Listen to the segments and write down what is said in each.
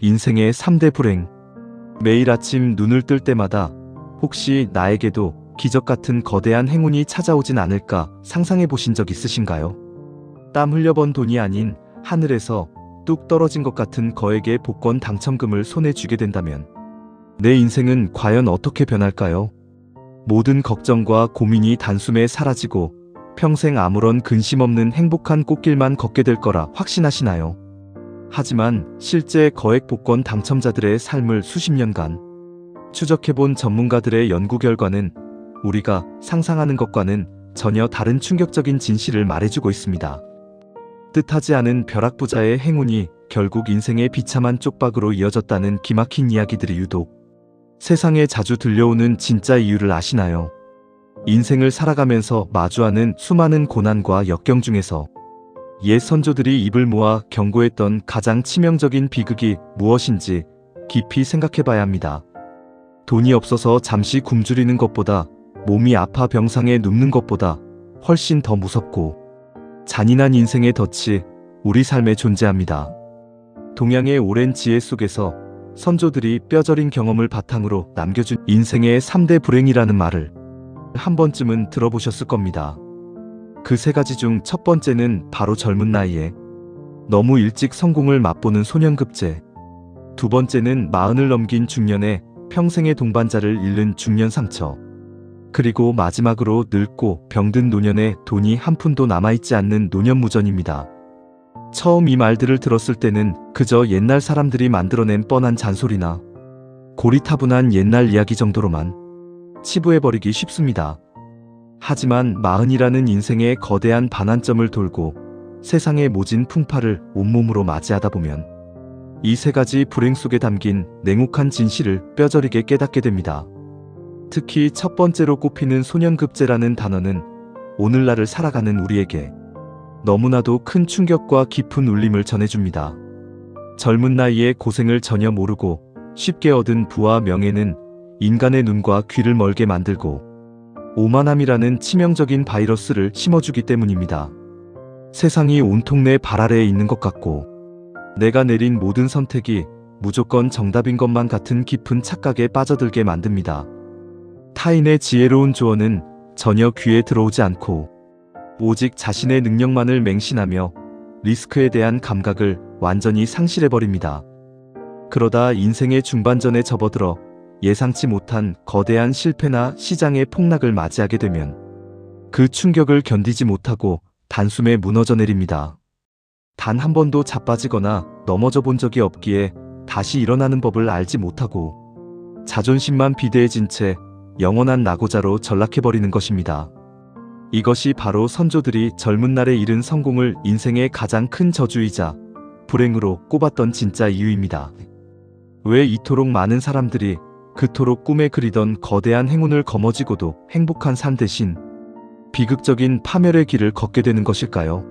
인생의 3대 불행. 매일 아침 눈을 뜰 때마다 혹시 나에게도 기적 같은 거대한 행운이 찾아오진 않을까 상상해 보신 적 있으신가요? 땀 흘려번 돈이 아닌 하늘에서 뚝 떨어진 것 같은 거액의 복권 당첨금을 손에 쥐게 된다면 내 인생은 과연 어떻게 변할까요? 모든 걱정과 고민이 단숨에 사라지고 평생 아무런 근심 없는 행복한 꽃길만 걷게 될 거라 확신하시나요? 하지만 실제 거액 복권 당첨자들의 삶을 수십 년간 추적해본 전문가들의 연구 결과는 우리가 상상하는 것과는 전혀 다른 충격적인 진실을 말해주고 있습니다. 뜻하지 않은 벼락부자의 행운이 결국 인생의 비참한 쪽박으로 이어졌다는 기막힌 이야기들이 유독 세상에 자주 들려오는 진짜 이유를 아시나요? 인생을 살아가면서 마주하는 수많은 고난과 역경 중에서 옛 선조들이 입을 모아 경고했던 가장 치명적인 비극이 무엇인지 깊이 생각해봐야 합니다. 돈이 없어서 잠시 굶주리는 것보다, 몸이 아파 병상에 눕는 것보다 훨씬 더 무섭고 잔인한 인생의 덫이 우리 삶에 존재합니다. 동양의 오랜 지혜 속에서 선조들이 뼈저린 경험을 바탕으로 남겨준 인생의 3대 불행이라는 말을 한 번쯤은 들어보셨을 겁니다. 그 세 가지 중 첫 번째는 바로 젊은 나이에 너무 일찍 성공을 맛보는 소년급제, 두 번째는 40을 넘긴 중년에 평생의 동반자를 잃는 중년 상처, 그리고 마지막으로 늙고 병든 노년에 돈이 한 푼도 남아있지 않는 노년무전입니다. 처음 이 말들을 들었을 때는 그저 옛날 사람들이 만들어낸 뻔한 잔소리나 고리타분한 옛날 이야기 정도로만 치부해버리기 쉽습니다. 하지만 40이라는 인생의 거대한 반환점을 돌고 세상의 모진 풍파를 온몸으로 맞이하다 보면 이 세 가지 불행 속에 담긴 냉혹한 진실을 뼈저리게 깨닫게 됩니다. 특히 첫 번째로 꼽히는 소년급제라는 단어는 오늘날을 살아가는 우리에게 너무나도 큰 충격과 깊은 울림을 전해줍니다. 젊은 나이에 고생을 전혀 모르고 쉽게 얻은 부와 명예는 인간의 눈과 귀를 멀게 만들고 오만함이라는 치명적인 바이러스를 심어주기 때문입니다. 세상이 온통 내 발 아래에 있는 것 같고 내가 내린 모든 선택이 무조건 정답인 것만 같은 깊은 착각에 빠져들게 만듭니다. 타인의 지혜로운 조언은 전혀 귀에 들어오지 않고 오직 자신의 능력만을 맹신하며 리스크에 대한 감각을 완전히 상실해버립니다. 그러다 인생의 중반전에 접어들어 예상치 못한 거대한 실패나 시장의 폭락을 맞이하게 되면 그 충격을 견디지 못하고 단숨에 무너져 내립니다. 단 한 번도 자빠지거나 넘어져 본 적이 없기에 다시 일어나는 법을 알지 못하고 자존심만 비대해진 채 영원한 낙오자로 전락해버리는 것입니다. 이것이 바로 선조들이 젊은 날에 이룬 성공을 인생의 가장 큰 저주이자 불행으로 꼽았던 진짜 이유입니다. 왜 이토록 많은 사람들이 그토록 꿈에 그리던 거대한 행운을 거머쥐고도 행복한 삶 대신 비극적인 파멸의 길을 걷게 되는 것일까요?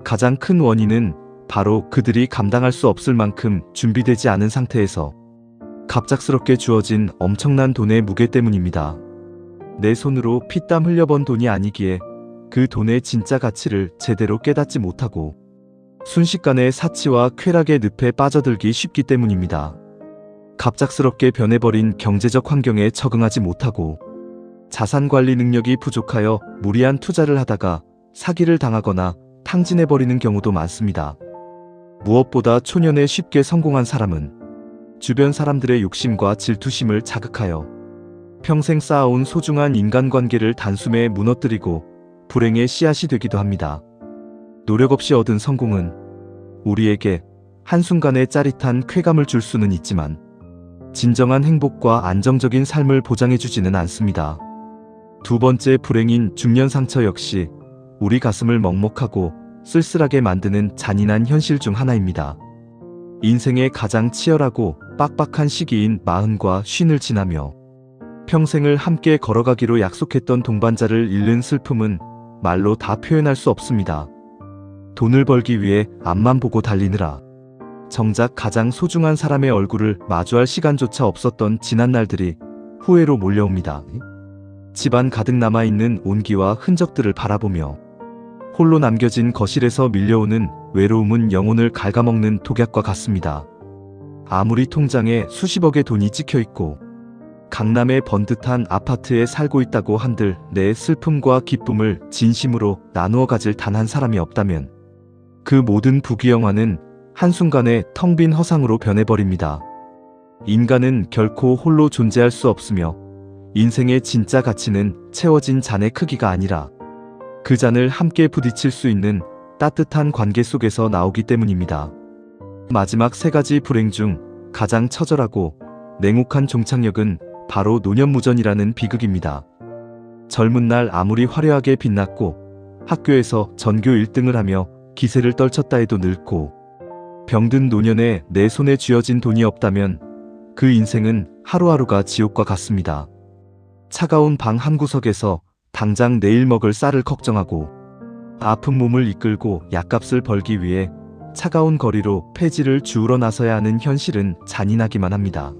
가장 큰 원인은 바로 그들이 감당할 수 없을 만큼 준비되지 않은 상태에서 갑작스럽게 주어진 엄청난 돈의 무게 때문입니다. 내 손으로 피땀 흘려번 돈이 아니기에 그 돈의 진짜 가치를 제대로 깨닫지 못하고 순식간에 사치와 쾌락의 늪에 빠져들기 쉽기 때문입니다. 갑작스럽게 변해버린 경제적 환경에 적응하지 못하고 자산관리 능력이 부족하여 무리한 투자를 하다가 사기를 당하거나 탕진해버리는 경우도 많습니다. 무엇보다 초년에 쉽게 성공한 사람은 주변 사람들의 욕심과 질투심을 자극하여 평생 쌓아온 소중한 인간관계를 단숨에 무너뜨리고 불행의 씨앗이 되기도 합니다. 노력 없이 얻은 성공은 우리에게 한순간의 짜릿한 쾌감을 줄 수는 있지만 진정한 행복과 안정적인 삶을 보장해주지는 않습니다. 두 번째 불행인 중년 상처 역시 우리 가슴을 먹먹하고 쓸쓸하게 만드는 잔인한 현실 중 하나입니다. 인생의 가장 치열하고 빡빡한 시기인 40과 50을 지나며 평생을 함께 걸어가기로 약속했던 동반자를 잃는 슬픔은 말로 다 표현할 수 없습니다. 돈을 벌기 위해 앞만 보고 달리느라 정작 가장 소중한 사람의 얼굴을 마주할 시간조차 없었던 지난 날들이 후회로 몰려옵니다. 집안 가득 남아있는 온기와 흔적들을 바라보며 홀로 남겨진 거실에서 밀려오는 외로움은 영혼을 갉아먹는 독약과 같습니다. 아무리 통장에 수십억의 돈이 찍혀 있고 강남의 번듯한 아파트에 살고 있다고 한들 내 슬픔과 기쁨을 진심으로 나누어 가질 단 한 사람이 없다면 그 모든 부귀영화는 한순간에 텅 빈 허상으로 변해버립니다. 인간은 결코 홀로 존재할 수 없으며 인생의 진짜 가치는 채워진 잔의 크기가 아니라 그 잔을 함께 부딪힐 수 있는 따뜻한 관계 속에서 나오기 때문입니다. 마지막 세 가지 불행 중 가장 처절하고 냉혹한 종착역은 바로 노년무전이라는 비극입니다. 젊은 날 아무리 화려하게 빛났고 학교에서 전교 1등을 하며 기세를 떨쳤다 해도 늙고 병든 노년에 내 손에 쥐어진 돈이 없다면 그 인생은 하루하루가 지옥과 같습니다. 차가운 방 한구석에서 당장 내일 먹을 쌀을 걱정하고 아픈 몸을 이끌고 약값을 벌기 위해 차가운 거리로 폐지를 주우러 나서야 하는 현실은 잔인하기만 합니다.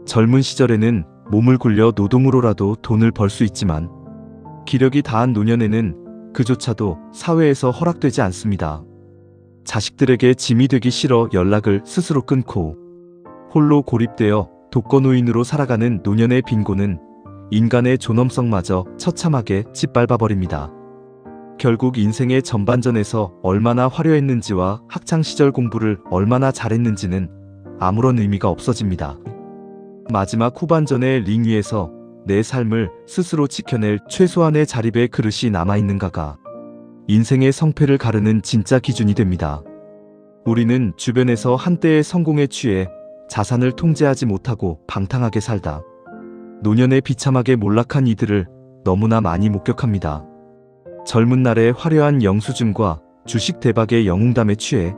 젊은 시절에는 몸을 굴려 노동으로라도 돈을 벌 수 있지만 기력이 다한 노년에는 그조차도 사회에서 허락되지 않습니다. 자식들에게 짐이 되기 싫어 연락을 스스로 끊고 홀로 고립되어 독거노인으로 살아가는 노년의 빈곤은 인간의 존엄성마저 처참하게 짓밟아버립니다. 결국 인생의 전반전에서 얼마나 화려했는지와 학창시절 공부를 얼마나 잘했는지는 아무런 의미가 없어집니다. 마지막 후반전의 링 위에서 내 삶을 스스로 지켜낼 최소한의 자립의 그릇이 남아있는가가 인생의 성패를 가르는 진짜 기준이 됩니다. 우리는 주변에서 한때의 성공에 취해 자산을 통제하지 못하고 방탕하게 살다 노년에 비참하게 몰락한 이들을 너무나 많이 목격합니다. 젊은 날의 화려한 영수증과 주식 대박의 영웅담에 취해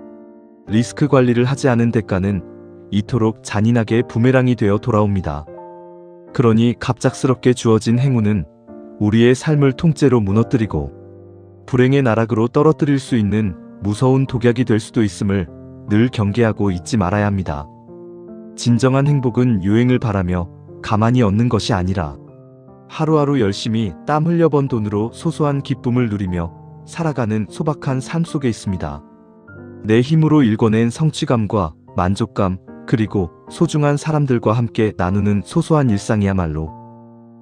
리스크 관리를 하지 않은 대가는 이토록 잔인하게 부메랑이 되어 돌아옵니다. 그러니 갑작스럽게 주어진 행운은 우리의 삶을 통째로 무너뜨리고 불행의 나락으로 떨어뜨릴 수 있는 무서운 독약이 될 수도 있음을 늘 경계하고 잊지 말아야 합니다. 진정한 행복은 유행을 바라며 가만히 얻는 것이 아니라 하루하루 열심히 땀 흘려 번 돈으로 소소한 기쁨을 누리며 살아가는 소박한 삶 속에 있습니다. 내 힘으로 일궈낸 성취감과 만족감 그리고 소중한 사람들과 함께 나누는 소소한 일상이야말로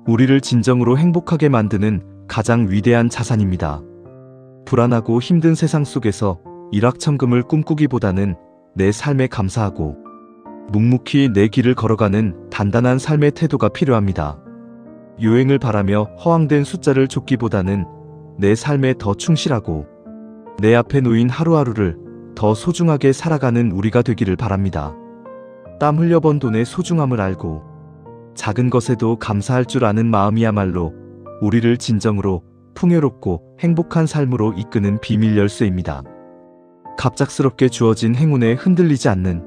우리를 진정으로 행복하게 만드는 가장 위대한 자산입니다. 불안하고 힘든 세상 속에서 일확천금을 꿈꾸기보다는 내 삶에 감사하고 묵묵히 내 길을 걸어가는 단단한 삶의 태도가 필요합니다. 유행을 바라며 허황된 숫자를 쫓기보다는 내 삶에 더 충실하고 내 앞에 놓인 하루하루를 더 소중하게 살아가는 우리가 되기를 바랍니다. 땀 흘려 번 돈의 소중함을 알고 작은 것에도 감사할 줄 아는 마음이야말로 우리를 진정으로 풍요롭고 행복한 삶으로 이끄는 비밀 열쇠입니다. 갑작스럽게 주어진 행운에 흔들리지 않는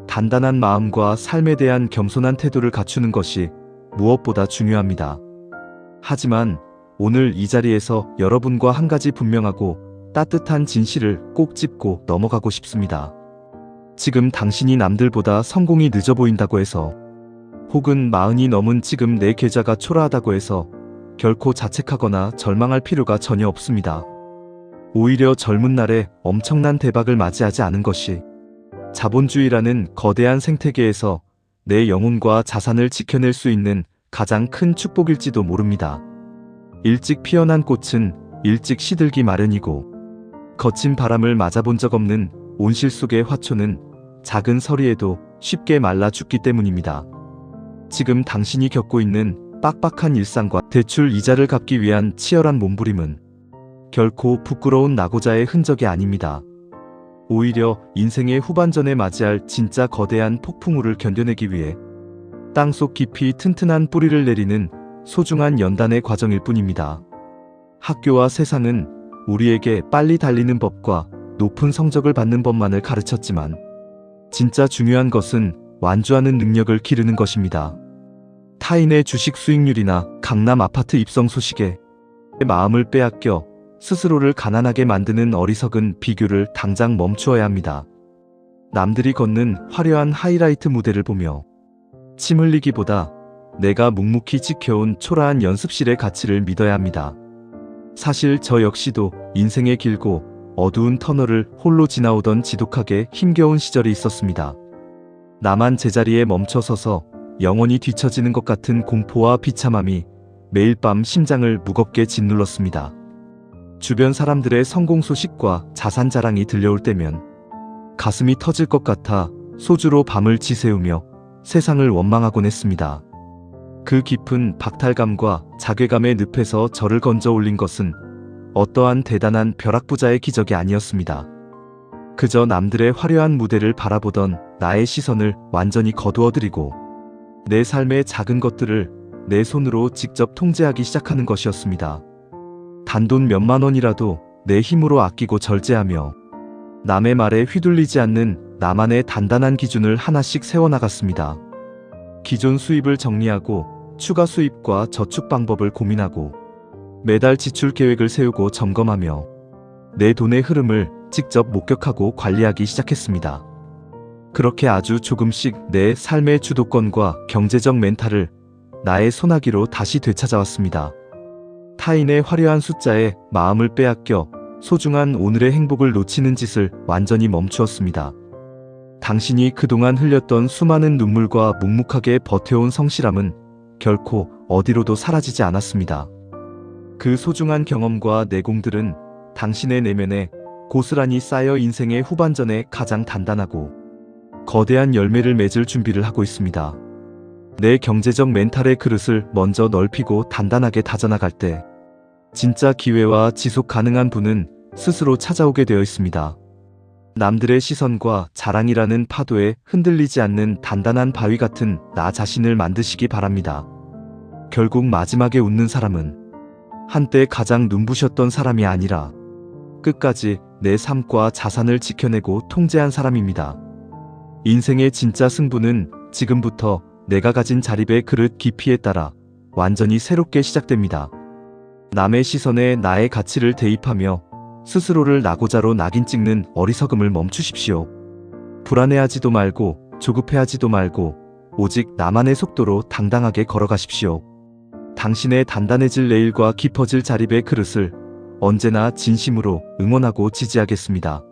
단단한 마음과 삶에 대한 겸손한 태도를 갖추는 것이 무엇보다 중요합니다. 하지만 오늘 이 자리에서 여러분과 한 가지 분명하고 따뜻한 진실을 꼭 짚고 넘어가고 싶습니다. 지금 당신이 남들보다 성공이 늦어 보인다고 해서 혹은 40이 넘은 지금 내 계좌가 초라하다고 해서 결코 자책하거나 절망할 필요가 전혀 없습니다. 오히려 젊은 날에 엄청난 대박을 맞이하지 않은 것이 자본주의라는 거대한 생태계에서 내 영혼과 자산을 지켜낼 수 있는 가장 큰 축복일지도 모릅니다. 일찍 피어난 꽃은 일찍 시들기 마련이고 거친 바람을 맞아본 적 없는 온실 속의 화초는 작은 서리에도 쉽게 말라 죽기 때문입니다. 지금 당신이 겪고 있는 빡빡한 일상과 대출 이자를 갚기 위한 치열한 몸부림은 결코 부끄러운 낙오자의 흔적이 아닙니다. 오히려 인생의 후반전에 맞이할 진짜 거대한 폭풍우를 견뎌내기 위해 땅속 깊이 튼튼한 뿌리를 내리는 소중한 연단의 과정일 뿐입니다. 학교와 세상은 우리에게 빨리 달리는 법과 높은 성적을 받는 법만을 가르쳤지만 진짜 중요한 것은 완주하는 능력을 기르는 것입니다. 타인의 주식 수익률이나 강남 아파트 입성 소식에 마음을 빼앗겨 스스로를 가난하게 만드는 어리석은 비교를 당장 멈추어야 합니다. 남들이 걷는 화려한 하이라이트 무대를 보며 침 흘리기보다 내가 묵묵히 지켜온 초라한 연습실의 가치를 믿어야 합니다. 사실 저 역시도 인생의 길고 어두운 터널을 홀로 지나오던 지독하게 힘겨운 시절이 있었습니다. 나만 제자리에 멈춰서서 영원히 뒤처지는 것 같은 공포와 비참함이 매일 밤 심장을 무겁게 짓눌렀습니다. 주변 사람들의 성공 소식과 자산 자랑이 들려올 때면 가슴이 터질 것 같아 소주로 밤을 지새우며 세상을 원망하곤 했습니다. 그 깊은 박탈감과 자괴감의 늪에서 저를 건져 올린 것은 어떠한 대단한 벼락부자의 기적이 아니었습니다. 그저 남들의 화려한 무대를 바라보던 나의 시선을 완전히 거두어들이고 내 삶의 작은 것들을 내 손으로 직접 통제하기 시작하는 것이었습니다. 단돈 몇만 원이라도 내 힘으로 아끼고 절제하며 남의 말에 휘둘리지 않는 나만의 단단한 기준을 하나씩 세워나갔습니다. 기존 수입을 정리하고 추가 수입과 저축 방법을 고민하고 매달 지출 계획을 세우고 점검하며 내 돈의 흐름을 직접 목격하고 관리하기 시작했습니다. 그렇게 아주 조금씩 내 삶의 주도권과 경제적 멘탈을 나의 손아귀로 다시 되찾아왔습니다. 타인의 화려한 숫자에 마음을 빼앗겨 소중한 오늘의 행복을 놓치는 짓을 완전히 멈추었습니다. 당신이 그동안 흘렸던 수많은 눈물과 묵묵하게 버텨온 성실함은 결코 어디로도 사라지지 않았습니다. 그 소중한 경험과 내공들은 당신의 내면에 고스란히 쌓여 인생의 후반전에 가장 단단하고 거대한 열매를 맺을 준비를 하고 있습니다. 내 경제적 멘탈의 그릇을 먼저 넓히고 단단하게 다져나갈 때 진짜 기회와 지속 가능한 부는 스스로 찾아오게 되어 있습니다. 남들의 시선과 자랑이라는 파도에 흔들리지 않는 단단한 바위 같은 나 자신을 만드시기 바랍니다. 결국 마지막에 웃는 사람은 한때 가장 눈부셨던 사람이 아니라 끝까지 내 삶과 자산을 지켜내고 통제한 사람입니다. 인생의 진짜 승부는 지금부터 내가 가진 자립의 그릇 깊이에 따라 완전히 새롭게 시작됩니다. 남의 시선에 나의 가치를 대입하며 스스로를 낙오자로 낙인 찍는 어리석음을 멈추십시오. 불안해하지도 말고 조급해하지도 말고 오직 나만의 속도로 당당하게 걸어가십시오. 당신의 단단해질 내일과 깊어질 자립의 그릇을 언제나 진심으로 응원하고 지지하겠습니다.